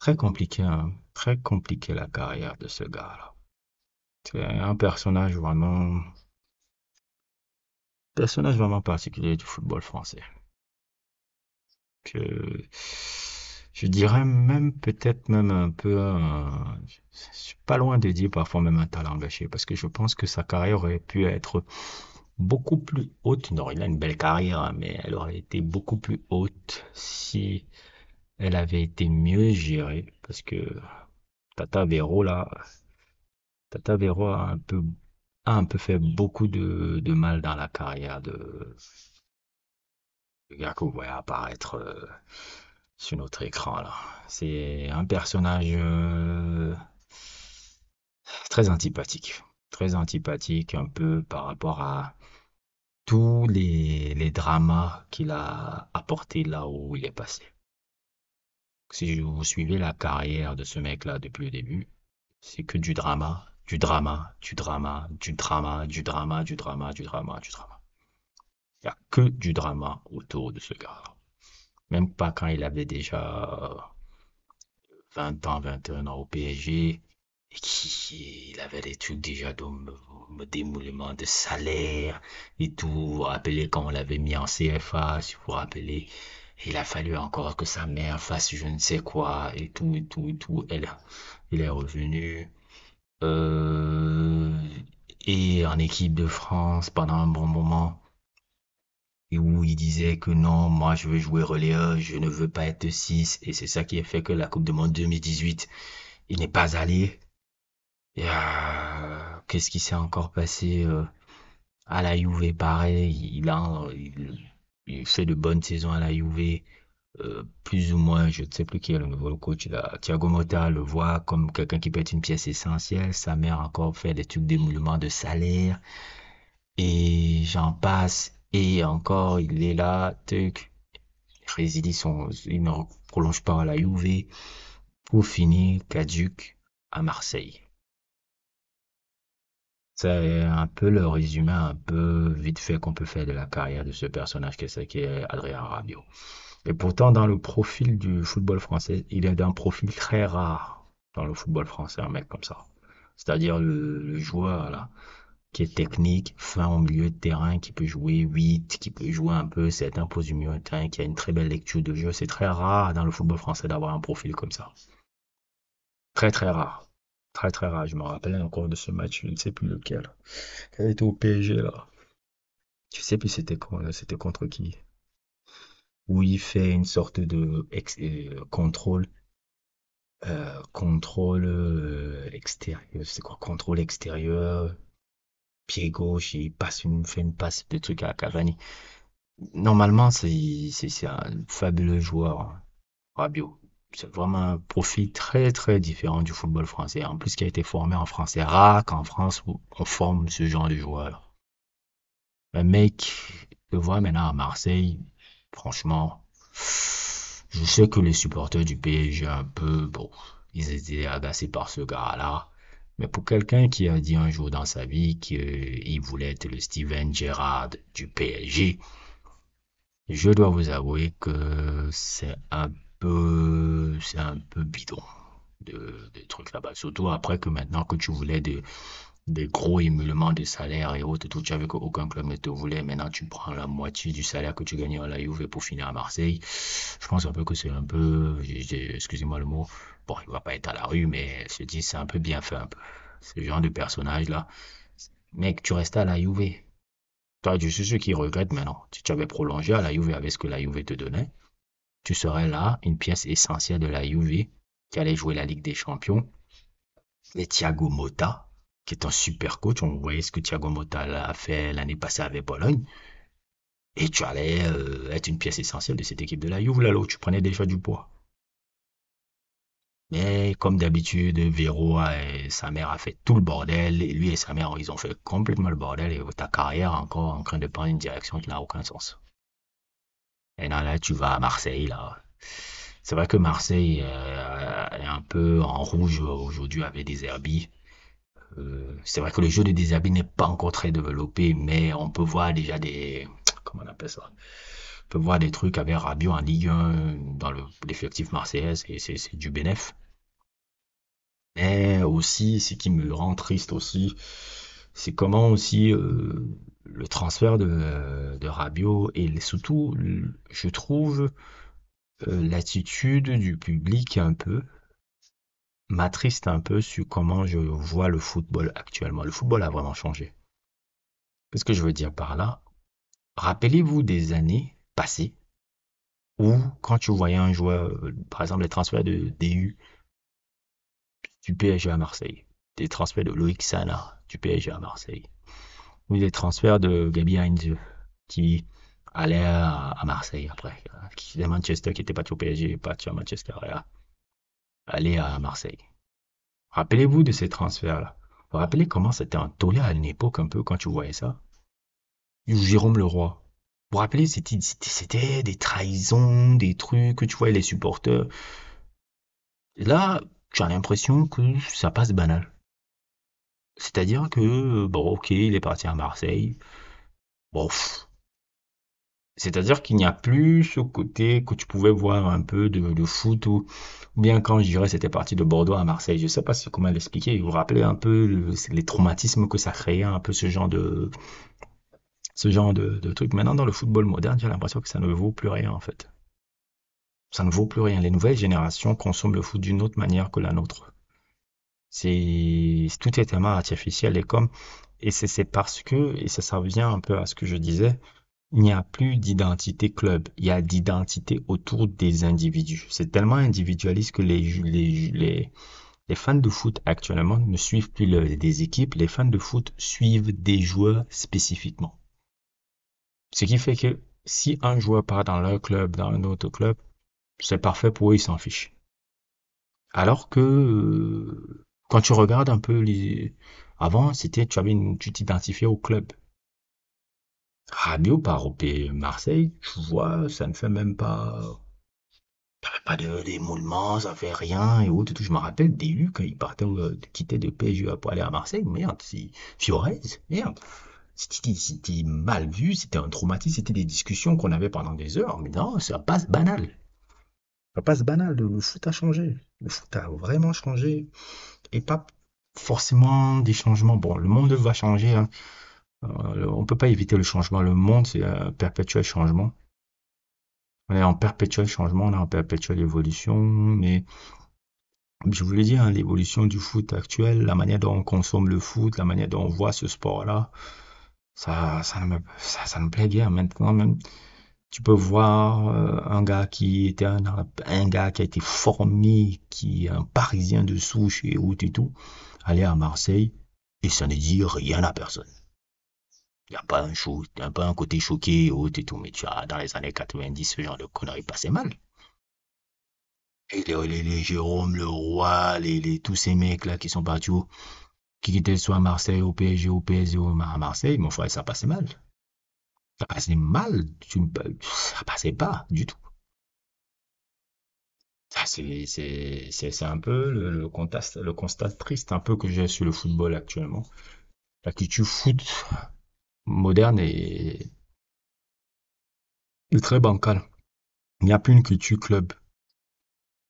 Très compliqué, hein. Très compliqué la carrière de ce gars-là. C'est un personnage vraiment particulier du football français. Que je dirais même peut-être même un peu, je suis pas loin de dire parfois même un talent gâché, parce que je pense que sa carrière aurait pu être beaucoup plus haute. Non, il a une belle carrière, hein, mais elle aurait été beaucoup plus haute si elle avait été mieux gérée, parce que Tata Vero là, Tata Vero a un peu fait beaucoup de mal dans la carrière de le gars que vous voyez apparaître sur notre écran là. C'est un personnage très antipathique un peu par rapport à tous les dramas qu'il a apportés là où il est passé. Si vous suivez la carrière de ce mec-là depuis le début, c'est que du drama, du drama, du drama, du drama, du drama, du drama, du drama, du drama. Il n'y a que du drama autour de ce gars. Même pas quand il avait déjà 20 ans, 21 ans au PSG, et qu'il avait des trucs déjà de démoulement de salaire et tout. Vous vous rappelez quand on l'avait mis en CFA, si vous vous rappelez, il a fallu encore que sa mère fasse je ne sais quoi et tout, et tout, et tout. Il est revenu. Euh, et en équipe de France pendant un bon moment. Et où il disait que non, moi je veux jouer relayeur, je ne veux pas être 6. Et c'est ça qui a fait que la Coupe du Monde 2018, il n'est pas allé. Et qu'est-ce qui s'est encore passé à la Juve, pareil, il fait de bonnes saisons à la Juve, plus ou moins, je ne sais plus qui est le nouveau coach là. Thiago Motta le voit comme quelqu'un qui peut être une pièce essentielle. Sa mère encore fait des trucs d'émoulement de salaire et j'en passe. Et encore, il est là, truc, il ne prolonge pas à la Juve pour finir caduc à Marseille. C'est un peu le résumé un peu vite fait qu'on peut faire de la carrière de ce personnage qui est Adrien Rabiot. Et pourtant, dans le profil du football français, il est d'un profil très rare dans le football français, un mec comme ça. C'est-à-dire le joueur là, qui est technique, fin au milieu de terrain, qui peut jouer 8, qui peut jouer un peu certains postes du milieu de terrain, qui a une très belle lecture de jeu. C'est très rare dans le football français d'avoir un profil comme ça. Très très rare. Très très rare. Je me rappelle encore de ce match, je ne sais plus lequel. Elle était au PSG là. Je sais plus c'était contre qui. Où il fait une sorte de contrôle extérieur. C'est quoi? Contrôle extérieur, pied gauche, fait une passe de truc à Cavani. Normalement, c'est un fabuleux joueur, hein, Rabiot. C'est vraiment un profil très très différent du football français. En plus, qui a été formé en France. C'est rare qu'en France, on forme ce genre de joueur. Un mec, le voir maintenant à Marseille, franchement, je sais que les supporters du PSG, un peu, bon, ils étaient agacés par ce gars-là. Mais pour quelqu'un qui a dit un jour dans sa vie qu'il voulait être le Steven Gerrard du PSG, je dois vous avouer que c'est un peu bidon de trucs là-bas. Surtout après que maintenant que tu voulais des gros émulements de salaire et autres, tout, tu avais qu'aucun club ne te voulait. Maintenant, tu prends la moitié du salaire que tu gagnais à la Juve pour finir à Marseille. Je pense un peu que c'est un peu, excusez-moi le mot, bon, il va pas être à la rue, mais je dis, c'est un peu bien fait, un peu. Ce genre de personnage-là. Mec, tu restais à la Juve. Toi, je suis ceux qui regrettent maintenant. Si tu avais prolongé à la Juve avec ce que la Juve te donnait, tu serais là, une pièce essentielle de la Juve, qui allait jouer la Ligue des Champions. Et Thiago Motta, qui est un super coach, on voyait ce que Thiago Motta a fait l'année passée avec Bologne. Et tu allais être une pièce essentielle de cette équipe de la Juve, là, où tu prenais déjà du poids. Mais comme d'habitude, et sa mère a fait tout le bordel. Et lui et sa mère, ils ont fait complètement le bordel. Et ta carrière encore en train de prendre une direction qui n'a aucun sens. Et là, tu vas à Marseille, là. C'est vrai que Marseille est un peu en rouge aujourd'hui avec des Herbies. C'est vrai que le jeu de Déshabille n'est pas encore très développé, mais on peut voir déjà comment on appelle ça? peut voir des trucs avec Rabiot en Ligue 1 dans l'effectif marseillais, c'est du bénéf. Mais aussi, ce qui me rend triste aussi, c'est comment aussi le transfert de Rabiot et surtout, je trouve l'attitude du public un peu m'attriste un peu sur comment je vois le football actuellement. Le football a vraiment changé. Qu'est-ce que je veux dire par là? Rappelez-vous des années passées où, quand tu voyais un joueur, par exemple les transferts de DU du PSG à Marseille, des transferts de Loïc Sana du PSG à Marseille, ou des transferts de Gabi Heinze qui allait à Marseille après, qui était Manchester, qui était parti au PSG, parti à Manchester, et allé à Marseille. Rappelez-vous de ces transferts-là. Vous vous rappelez comment c'était un tollé à une époque un peu quand tu voyais ça? Jérôme Leroy. Vous vous rappelez, c'était des trahisons, des trucs que tu voyais les supporters. Et là, tu as l'impression que ça passe banal. C'est-à-dire que, bon, ok, il est parti à Marseille. Bon, c'est-à-dire qu'il n'y a plus ce côté que tu pouvais voir un peu de foot ou bien quand je dirais c'était parti de Bordeaux à Marseille. Je sais pas comment l'expliquer. Vous vous rappelez un peu les traumatismes que ça créait, un peu ce genre de truc. Maintenant, dans le football moderne, j'ai l'impression que ça ne vaut plus rien, en fait. Ça ne vaut plus rien. Les nouvelles générations consomment le foot d'une autre manière que la nôtre. Tout est tellement artificiel et c'est parce que, et ça revient un peu à ce que je disais, il n'y a plus d'identité club. Il y a d'identité autour des individus. C'est tellement individualiste que les fans de foot actuellement ne suivent plus des équipes. Les fans de foot suivent des joueurs spécifiquement. Ce qui fait que si un joueur part dans leur club, dans un autre club, c'est parfait pour eux, ils s'en fichent. Alors que quand tu regardes un peu avant, tu t'identifiais au club. Rabiot par au Marseille, tu vois, ça ne fait même pas. Il n'y avait pas d'émoulement, ça fait rien et autres. Je me rappelle DU quand il partait, quittait de PSG pour aller à Marseille. Merde, c'est Fiorez, merde. C'était mal vu, c'était un traumatisme, c'était des discussions qu'on avait pendant des heures. Mais non, ça passe banal. Ça passe banal. Le foot a changé. Le foot a vraiment changé. Et pas forcément des changements. Bon, le monde va changer, hein. On peut pas éviter le changement. Le monde, c'est un perpétuel changement. On est en perpétuel changement, on est en perpétuelle évolution, mais je vous l'ai dit, hein, l'évolution du foot actuel, la manière dont on consomme le foot, la manière dont on voit ce sport-là, ça me plaît bien. Maintenant, même, tu peux voir un gars qui était un gars qui a été formé, qui est un Parisien de souche et tout et tout, aller à Marseille, et ça ne dit rien à personne. Il n'y a pas y a pas un côté choqué et tout, mais tu as, dans les années 90, ce genre de conneries passait mal. Et les Jérôme Leroy, tous ces mecs-là qui sont partis, qui étaient soit à Marseille, au PSG, au PSG, à Marseille, mon frère, ça passait mal. Ça passait mal, ça passait pas du tout. Ça, c'est un peu le constat triste un peu que j'ai sur le football actuellement. La culture foot moderne est très bancale. Il n'y a plus une culture club.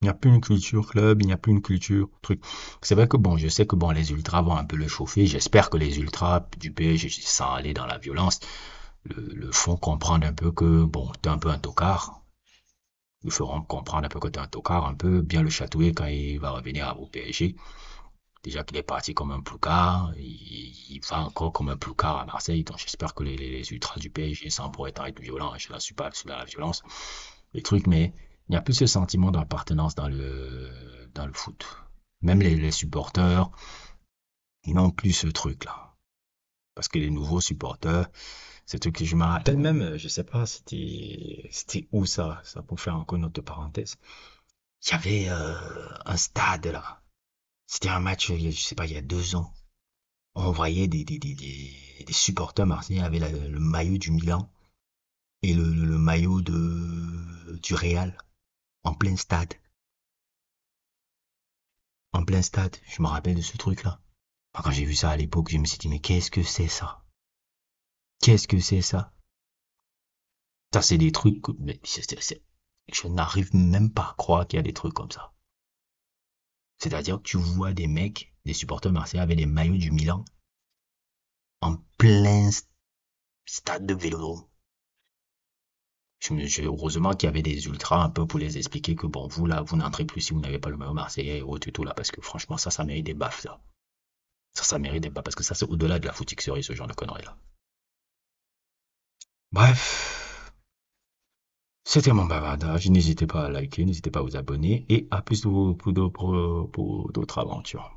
Il n'y a plus une culture club, il n'y a plus une culture truc. C'est vrai que bon, je sais que bon, les ultras vont un peu le chauffer. J'espère que les ultras du PSG, sans aller dans la violence, le font comprendre un peu que bon, t'es un peu un tocard. Ils feront comprendre un peu que t'es un tocard, un peu bien le chatouiller quand il va revenir au PSG. Déjà qu'il est parti comme un ploucard, il va encore comme un ploucard à Marseille. Donc j'espère que les ultras du PSG, sans pour être violent, je ne suis pas dans la violence, les trucs, mais il n'y a plus ce sentiment d'appartenance dans le foot. Même les supporters, ils n'ont plus ce truc-là. Parce que les nouveaux supporters, c'est truc que je me rappelle même, je sais pas, c'était où ça pour faire encore une autre parenthèse. Il y avait un stade là. C'était un match, je sais pas, il y a 2 ans. On voyait des supporters marseillais avec le maillot du Milan et le maillot du Real en plein stade. En plein stade, je me rappelle de ce truc-là. Quand j'ai vu ça à l'époque, je me suis dit, mais qu'est-ce que c'est ça? Qu'est-ce que c'est ça? Ça, c'est des trucs mais je n'arrive même pas à croire qu'il y a des trucs comme ça. C'est-à-dire que tu vois des mecs, des supporters marseillais avec des maillots du Milan en plein stade de Vélodrome. Heureusement qu'il y avait des ultras un peu pour les expliquer que bon, vous là, vous n'entrez plus si vous n'avez pas le maillot marseillais et autres et tout là, parce que franchement, ça mérite des baffes, ça. Ça mérite des baffes, parce que ça, c'est au-delà de la footixerie, ce genre de conneries là. Bref, c'était mon bavardage. N'hésitez pas à liker, n'hésitez pas à vous abonner et à plus pour d'autres aventures.